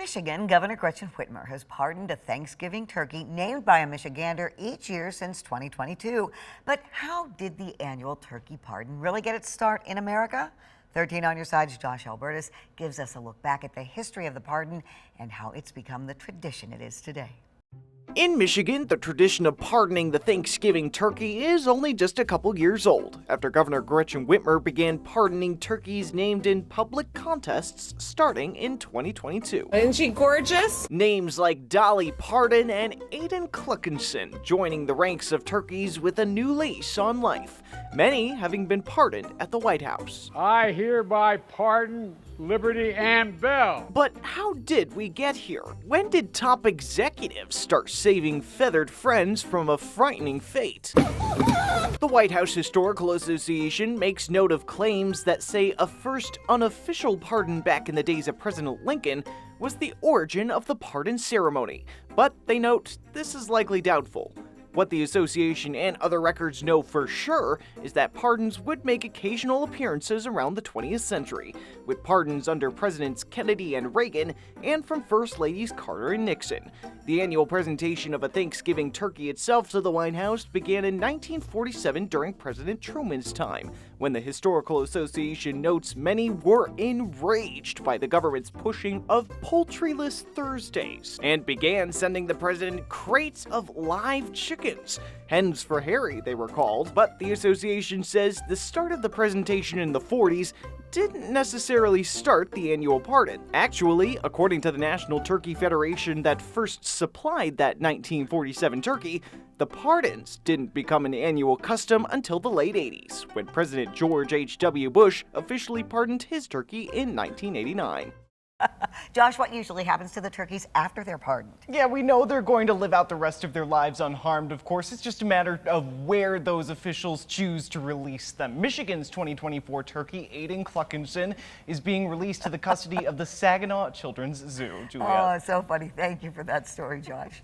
Michigan, Governor Gretchen Whitmer has pardoned a Thanksgiving turkey named by a Michigander each year since 2022. But how did the annual turkey pardon really get its start in America? 13 on your side's Josh Albertus gives us a look back at the history of the pardon and how it's become the tradition it is today. In Michigan, the tradition of pardoning the Thanksgiving turkey is only just a couple years old, after Governor Gretchen Whitmer began pardoning turkeys named in public contests starting in 2022. Isn't she gorgeous? Names like Dolly Parton and Aiden Cluckinson joining the ranks of turkeys with a new lease on life, many having been pardoned at the White House. I hereby pardon Liberty Ann Bell. But how did we get here? When did top executives start saving feathered friends from a frightening fate? The White House Historical Association makes note of claims that say a first unofficial pardon back in the days of President Lincoln was the origin of the pardon ceremony, but they note this is likely doubtful. What the association and other records know for sure is that pardons would make occasional appearances around the 20th century, with pardons under Presidents Kennedy and Reagan and from First Ladies Carter and Nixon. The annual presentation of a Thanksgiving turkey itself to the White House began in 1947 during President Truman's time, when the Historical Association notes many were enraged by the government's pushing of poultryless Thursdays and began sending the president crates of live chickens. Hens for Harry, they were called, but the association says the start of the presentation in the 40s didn't necessarily start the annual pardon. Actually, according to the National Turkey Federation that first supplied that 1947 turkey, the pardons didn't become an annual custom until the late 80s, when President George H.W. Bush officially pardoned his turkey in 1989. Josh, what usually happens to the turkeys after they're pardoned? Yeah, we know they're going to live out the rest of their lives unharmed, of course. It's just a matter of where those officials choose to release them. Michigan's 2024 turkey, Aiden Cluckinson, is being released to the custody of the Saginaw Children's Zoo. Julia. Oh, so funny. Thank you for that story, Josh.